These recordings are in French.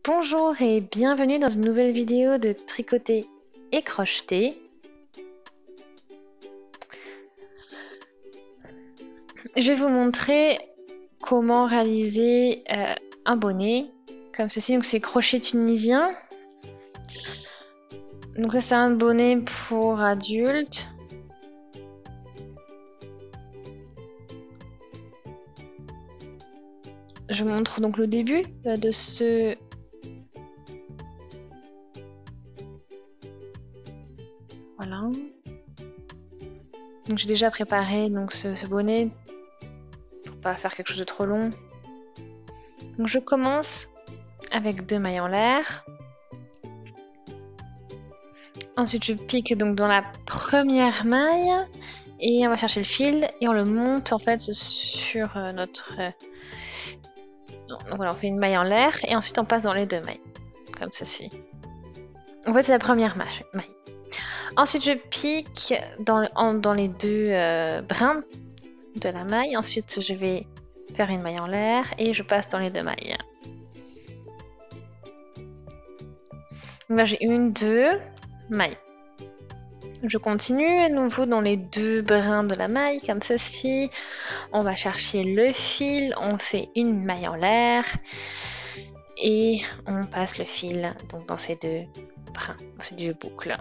Bonjour et bienvenue dans une nouvelle vidéo de tricoter et crocheter. Je vais vous montrer comment réaliser un bonnet comme ceci. Donc c'est crochet tunisien. Donc ça c'est un bonnet pour adultes. Je vous montre donc le début de ce voilà. Donc j'ai déjà préparé donc ce bonnet pour pas faire quelque chose de trop long. Donc je commence avec 2 mailles en l'air. Ensuite je pique donc dans la première maille et on va chercher le fil et on le monte en fait sur notre... Donc voilà, on fait une maille en l'air et ensuite on passe dans les 2 mailles, comme ceci. En fait c'est la première maille. Ensuite je pique dans les 2 brins de la maille. Ensuite je vais faire une maille en l'air et je passe dans les 2 mailles. Donc là j'ai 1, 2 mailles. Je continue à nouveau dans les 2 brins de la maille comme ceci. On va chercher le fil, on fait une maille en l'air et on passe le fil donc dans ces 2 brins, dans ces 2 boucles.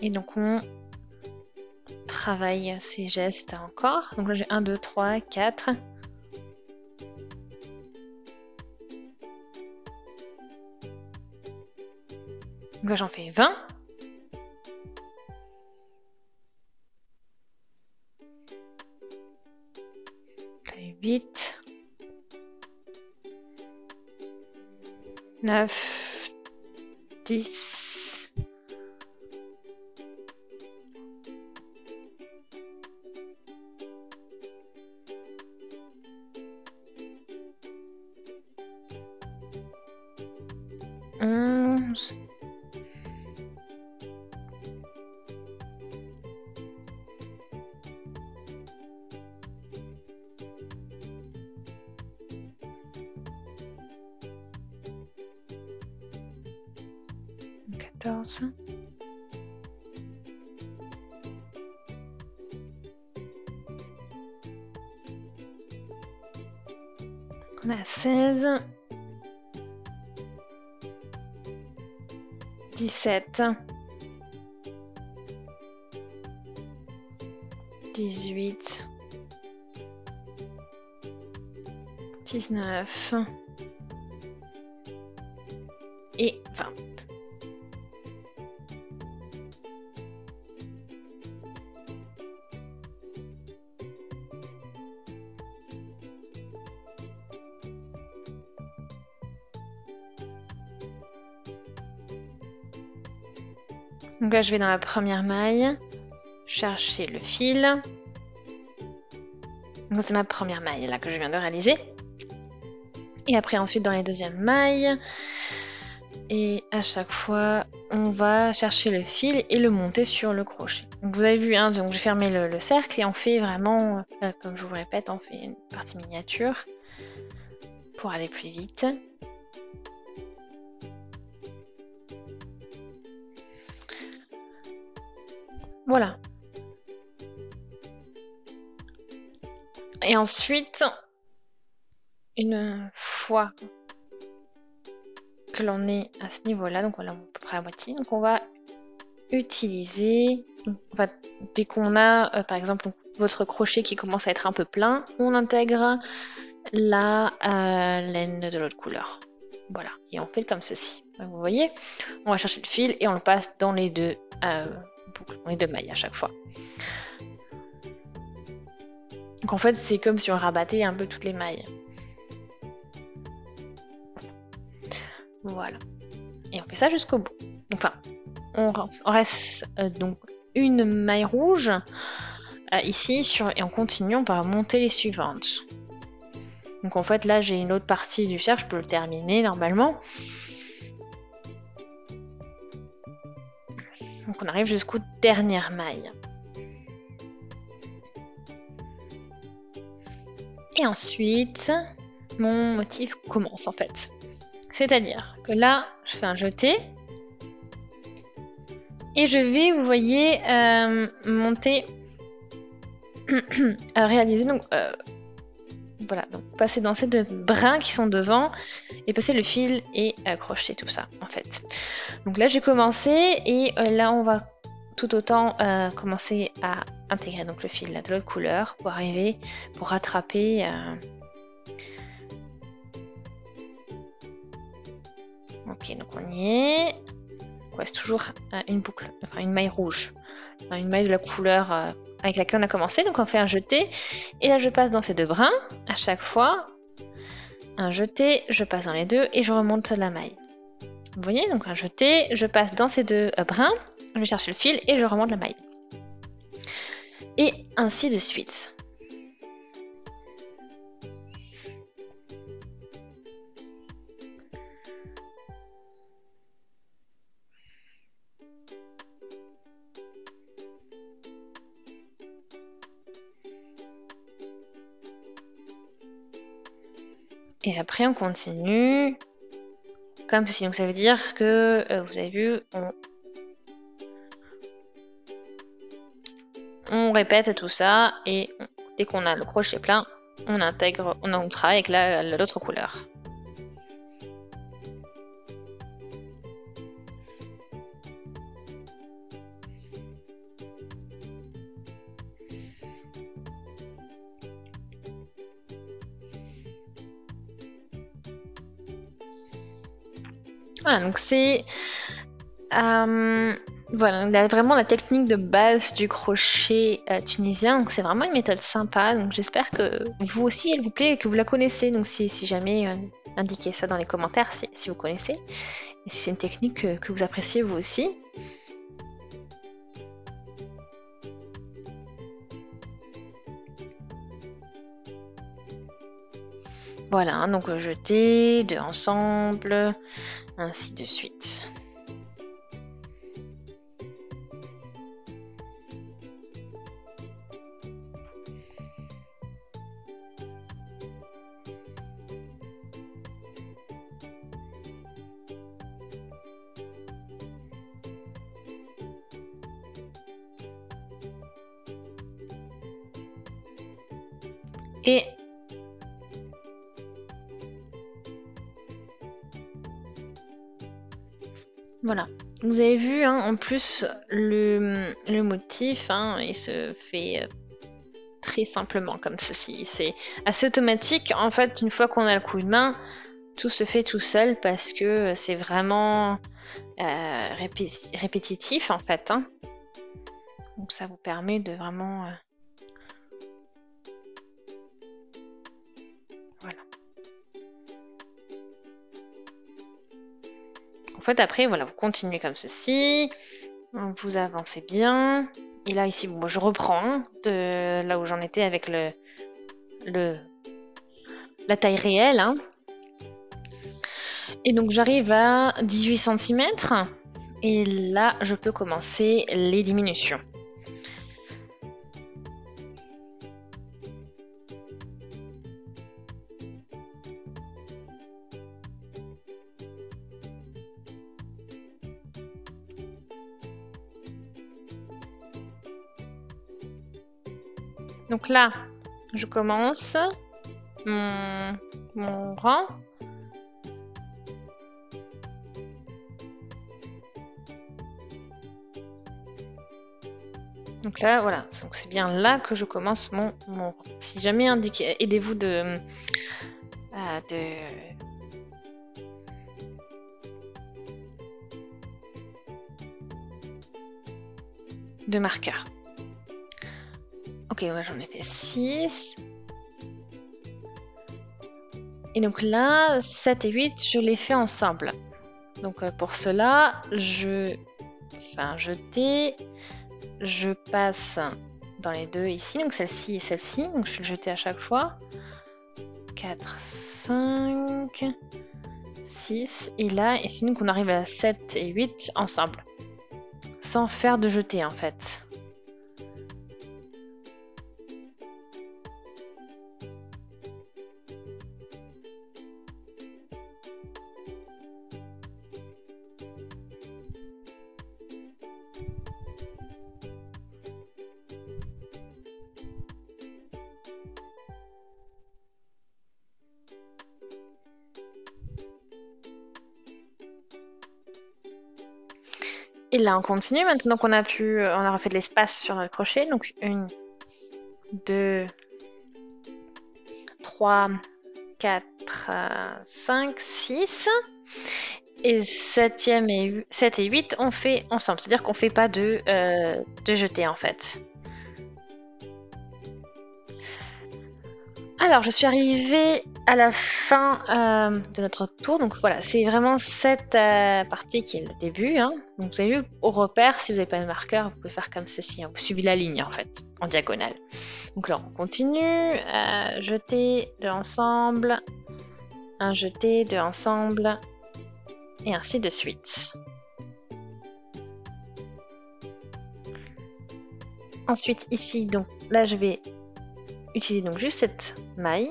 Et donc on travaille ces gestes encore. Donc là j'ai 1, 2, 3, 4. Donc là j'en fais 20. Là, 8. 9. 10. 11. 14. On a 16. 17. 18. 19. Et 20. Donc là je vais dans la première maille, chercher le fil. Donc c'est ma première maille là que je viens de réaliser. Et après ensuite dans les 2e mailles. Et à chaque fois on va chercher le fil et le monter sur le crochet. Donc vous avez vu, hein, donc j'ai fermé le cercle et on fait vraiment, comme je vous répète, on fait une partie miniature pour aller plus vite. Voilà. Et ensuite, une fois que l'on est à ce niveau-là, donc voilà à peu près à moitié, donc on va utiliser, dès qu'on a par exemple votre crochet qui commence à être un peu plein, on intègre la laine de l'autre couleur. Voilà, et on fait comme ceci. Vous voyez, on va chercher le fil et on le passe dans les 2 boucles, dans les 2 mailles à chaque fois. Donc en fait c'est comme si on rabattait un peu toutes les mailles. Voilà. Et on fait ça jusqu'au bout. Enfin, on reste donc une maille rouge ici et on continue, on va monter les suivantes. Donc en fait là j'ai une autre partie du cercle, je peux le terminer normalement. Donc on arrive jusqu'aux dernières mailles. Et ensuite, mon motif commence en fait. C'est-à-dire que là, je fais un jeté. Et je vais, vous voyez, monter, réaliser, donc voilà, donc passer dans ces deux brins qui sont devant, et passer le fil et crocheter tout ça, en fait. Donc là, j'ai commencé, et là, on va tout autant commencer à intégrer donc le fil là, de l'autre couleur, pour arriver, pour rattraper... Ok, donc on y est. Ouais, c'est toujours une boucle, enfin une maille rouge, enfin, une maille de la couleur avec laquelle on a commencé. Donc on fait un jeté, et là je passe dans ces deux brins à chaque fois. Un jeté, je passe dans les deux et je remonte la maille. Vous voyez, donc un jeté, je passe dans ces deux brins, je vais chercher le fil et je remonte la maille. Et ainsi de suite. Et après, on continue comme ceci. Donc ça veut dire que, vous avez vu, on répète tout ça et dès qu'on a le crochet plein, on intègre, on travaille avec l'autre couleur. Voilà, donc c'est voilà, vraiment la technique de base du crochet tunisien. Donc c'est vraiment une méthode sympa. Donc j'espère que vous aussi elle vous plaît et que vous la connaissez. Donc si jamais indiquez ça dans les commentaires si vous connaissez et si c'est une technique que vous appréciez vous aussi. Voilà, hein, donc jeter, deux ensemble, ainsi de suite. Et voilà, vous avez vu, hein, en plus le motif, hein, il se fait très simplement comme ceci. C'est assez automatique. En fait, une fois qu'on a le coup de main, tout se fait tout seul parce que c'est vraiment répétitif en fait. Hein. Donc ça vous permet de vraiment... Voilà. En fait, après, voilà, vous continuez comme ceci. Vous avancez bien. Et là, ici, bon, je reprends hein, de là où j'en étais avec la taille réelle. Hein. Et donc, j'arrive à 18 cm. Et là, je peux commencer les diminutions. Donc là, je commence mon rang. Donc là, voilà, donc c'est bien là que je commence mon rang. Si jamais aidez-vous de marqueurs. Ok, ouais, j'en ai fait 6. Et donc là, 7 et 8, je les fais ensemble. Donc pour cela, je fais un jeté. Je passe dans les deux ici, donc celle-ci et celle-ci. Donc je vais le jeter à chaque fois. 4, 5, 6. Et là, ici, donc on arrive à 7 et 8 ensemble. Sans faire de jeté en fait. Et là, on continue. Maintenant qu'on a on a refait de l'espace sur notre crochet. Donc, 1, 2, 3, 4, 5, 6. Et 7 et 8, on fait ensemble. C'est-à-dire qu'on ne fait pas de jeté, en fait. Alors, je suis arrivée à la fin de notre tour. Donc voilà, c'est vraiment cette partie qui est le début. Hein. Donc vous avez vu, au repère, si vous n'avez pas de marqueur, vous pouvez faire comme ceci. Hein. Vous suivez la ligne, en fait, en diagonale. Donc là, on continue. Jeter, 2 ensemble. Un jeté, 2 ensemble. Et ainsi de suite. Ensuite, ici, donc là, je vais utiliser donc juste cette maille.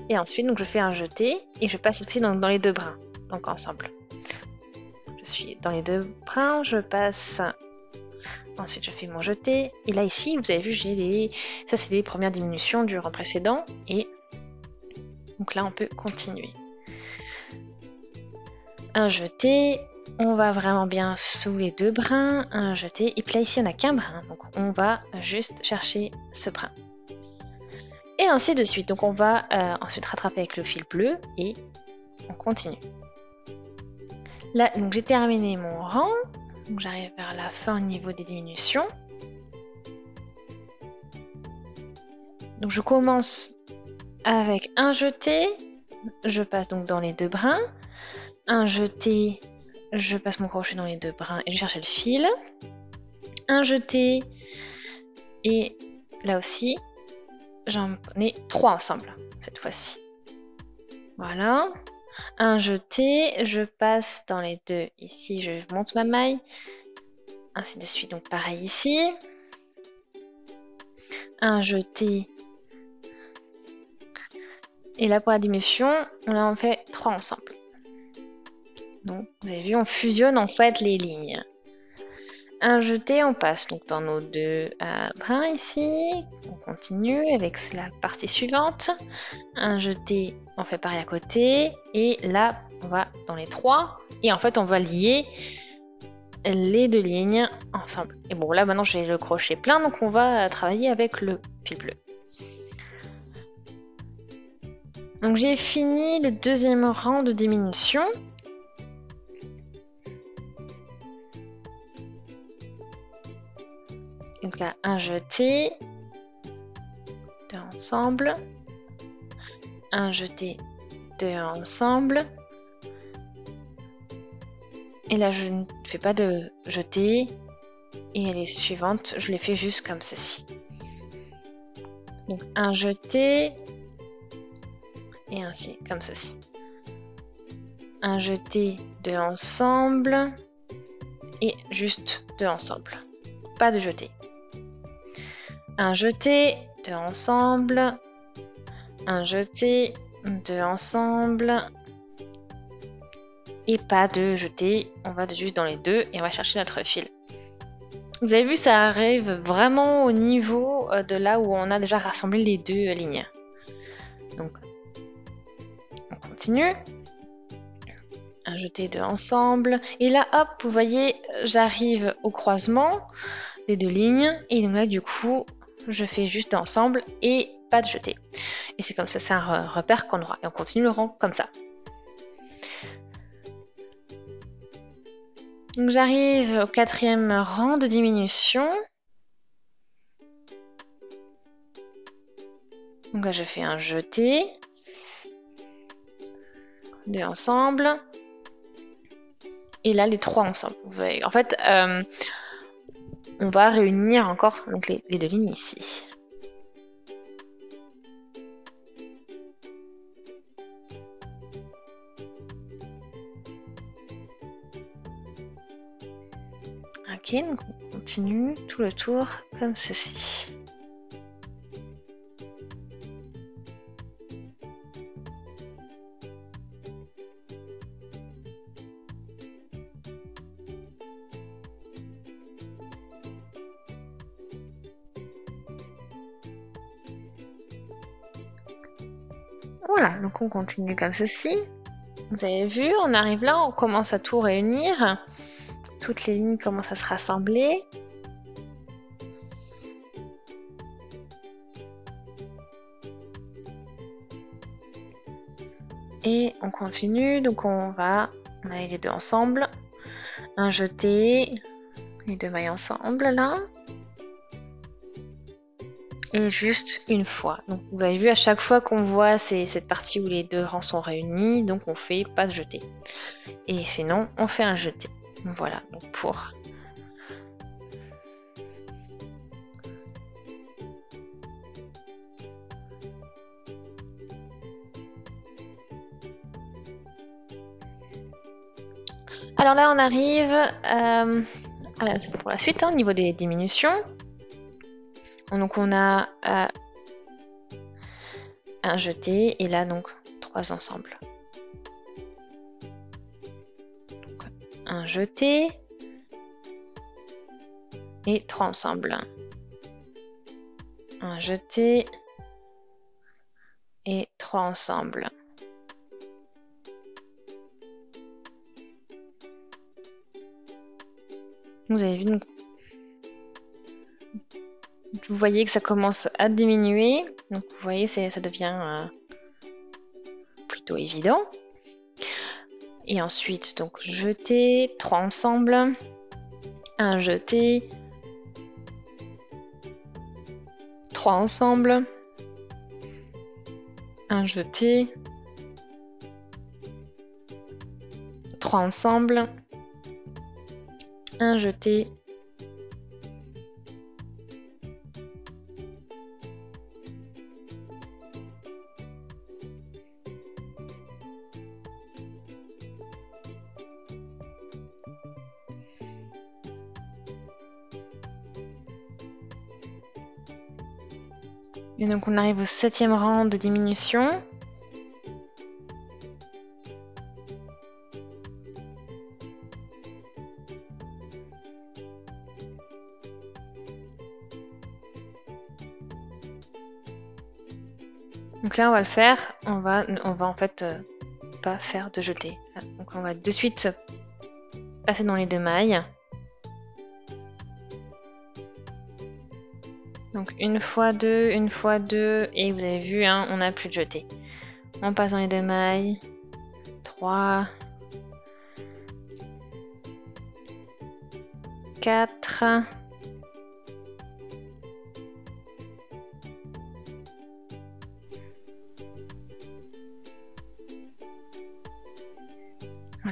Et ensuite, donc, je fais un jeté et je passe cette fois-ci dans les 2 brins, donc ensemble. Je suis dans les 2 brins, je passe. Ensuite, je fais mon jeté. Et là, ici, vous avez vu, j'ai ça, c'est les premières diminutions du rang précédent. Et donc là, on peut continuer. Un jeté. On va vraiment bien sous les 2 brins. Un jeté. Et puis là, ici, on n'a qu'un brin. Donc, on va juste chercher ce brin. Et ainsi de suite. Donc on va ensuite rattraper avec le fil bleu et on continue. Là, donc j'ai terminé mon rang. Donc j'arrive vers la fin au niveau des diminutions. Donc je commence avec un jeté. Je passe donc dans les 2 brins. Un jeté, je passe mon crochet dans les 2 brins et je cherche le fil. Un jeté et là aussi, j'en ai 3 ensemble, cette fois-ci. Voilà. Un jeté, je passe dans les 2. Ici, je monte ma maille. Ainsi de suite, donc pareil ici. Un jeté. Et là, pour la diminution, on en fait 3 ensemble. Donc, vous avez vu, on fusionne en fait les lignes. Un jeté, on passe donc dans nos 2 brins ici. On continue avec la partie suivante. Un jeté, on fait pareil à côté. Et là, on va dans les 3. Et en fait, on va lier les 2 lignes ensemble. Et bon, là, maintenant, j'ai le crochet plein. Donc, on va travailler avec le fil bleu. Donc, j'ai fini le 2e rang de diminution. Donc là, un jeté, 2 ensemble, un jeté, 2 ensemble. Et là, je ne fais pas de jeté. Et les suivantes, je les fais juste comme ceci. Donc un jeté, et ainsi, comme ceci. Un jeté, 2 ensemble, et juste 2 ensemble. Pas de jeté. Un jeté, 2 ensemble, un jeté, 2 ensemble, et pas de jeté, on va juste dans les 2 et on va chercher notre fil. Vous avez vu, ça arrive vraiment au niveau de là où on a déjà rassemblé les 2 lignes. Donc, on continue. Un jeté, 2 ensemble, et là, hop, vous voyez, j'arrive au croisement des 2 lignes, et donc là, du coup, je fais juste ensemble et pas de jeté. Et c'est comme ça, c'est un repère qu'on aura. Et on continue le rang comme ça. Donc j'arrive au 4e rang de diminution. Donc là, je fais un jeté. 2 ensemble. Et là, les 3 ensemble. Vous voyez, en fait, on va réunir encore donc, les 2 lignes ici. Ok, donc on continue tout le tour comme ceci. Voilà, donc on continue comme ceci. Vous avez vu, on arrive là, on commence à tout réunir. toutes les lignes commencent à se rassembler. Et on continue, donc on a les deux ensemble, un jeté, les deux mailles ensemble là, et juste une fois. Donc vous avez vu à chaque fois qu'on voit cette partie où les deux rangs sont réunis, donc on fait pas de jeté. Et sinon on fait un jeté. Voilà, donc pour... Alors là, on arrive pour la suite, au niveau des diminutions. Donc on a un jeté et là donc 3 ensembles. Donc, un jeté et 3 ensembles. Un jeté et 3 ensembles. Vous avez vu, donc, vous voyez que ça commence à diminuer. Donc vous voyez, ça devient plutôt évident. Et ensuite, donc jeter, 3 ensemble, un jeté, 3 ensemble, un jeté, 3 ensemble, un jeté, et donc on arrive au 7e rang de diminution. Donc là on va le faire, on va en fait pas faire de jeté. Donc on va de suite passer dans les deux mailles. Donc une fois deux, et vous avez vu, hein, on n'a plus de jeté. On passe dans les deux mailles. 3, 4,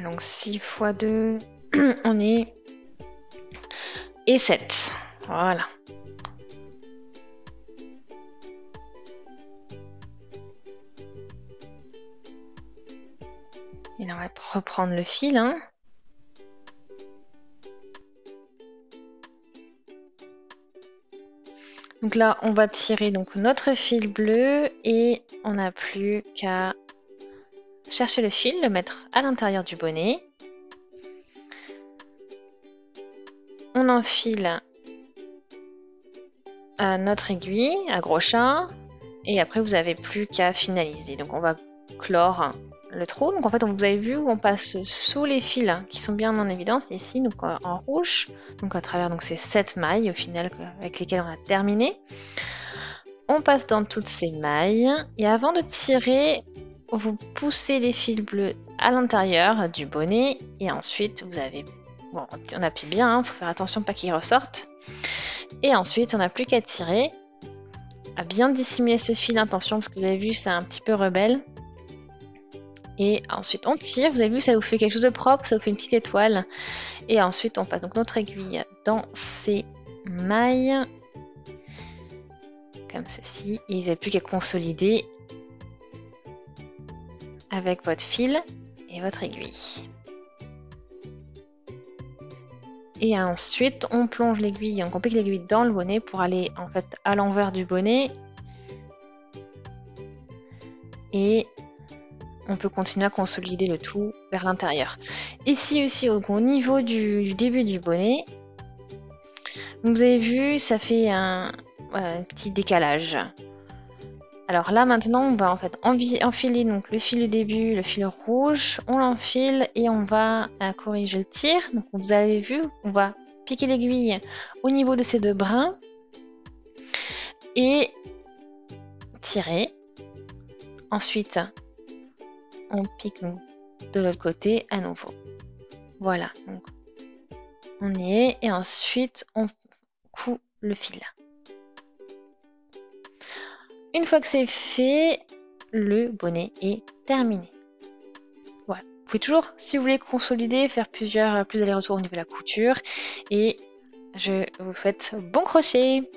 donc 6 fois 2, on est... Et 7. Voilà. Et là, on va reprendre le fil. Hein. Donc là, on va tirer donc notre fil bleu et on n'a plus qu'à chercher le fil, le mettre à l'intérieur du bonnet. On enfile notre aiguille à gros chat et après vous n'avez plus qu'à finaliser. Donc on va clore le trou. Donc en fait, vous avez vu, on passe sous les fils qui sont bien en évidence ici, donc en rouge, donc à travers donc ces 7 mailles au final avec lesquelles on a terminé. On passe dans toutes ces mailles et avant de tirer, vous poussez les fils bleus à l'intérieur du bonnet et ensuite vous avez, bon, on appuie bien, hein, faut faire attention pas qu'ils ressortent. Et ensuite, on n'a plus qu'à tirer, à bien dissimuler ce fil, attention parce que vous avez vu, c'est un petit peu rebelle. Et ensuite on tire, vous avez vu, ça vous fait quelque chose de propre, ça vous fait une petite étoile. Et ensuite on passe donc notre aiguille dans ces mailles, comme ceci. Et vous n'avez plus qu'à consolider avec votre fil et votre aiguille. Et ensuite on plonge l'aiguille, on complique l'aiguille dans le bonnet pour aller en fait à l'envers du bonnet. Et on peut continuer à consolider le tout vers l'intérieur. Ici aussi, au niveau du début du bonnet, vous avez vu, ça fait un petit décalage. Alors là maintenant on va en fait enfiler donc le fil du début, le fil rouge, on l'enfile et on va corriger le tir. Donc vous avez vu, on va piquer l'aiguille au niveau de ces deux brins et tirer. Ensuite on pique donc de l'autre côté à nouveau. Voilà, donc on y est et ensuite on coud le fil. Une fois que c'est fait, le bonnet est terminé. Voilà. Vous pouvez toujours, si vous voulez consolider, faire plus allers-retours au niveau de la couture. Et je vous souhaite bon crochet.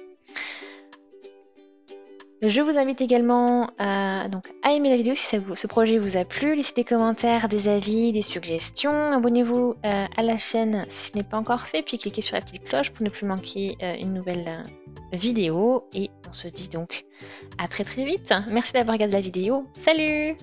Je vous invite également à aimer la vidéo si ce projet vous a plu. Laissez des commentaires, des avis, des suggestions. Abonnez-vous à la chaîne si ce n'est pas encore fait. Puis cliquez sur la petite cloche pour ne plus manquer une nouvelle vidéo. Et on se dit donc à très très vite. Merci d'avoir regardé la vidéo. Salut!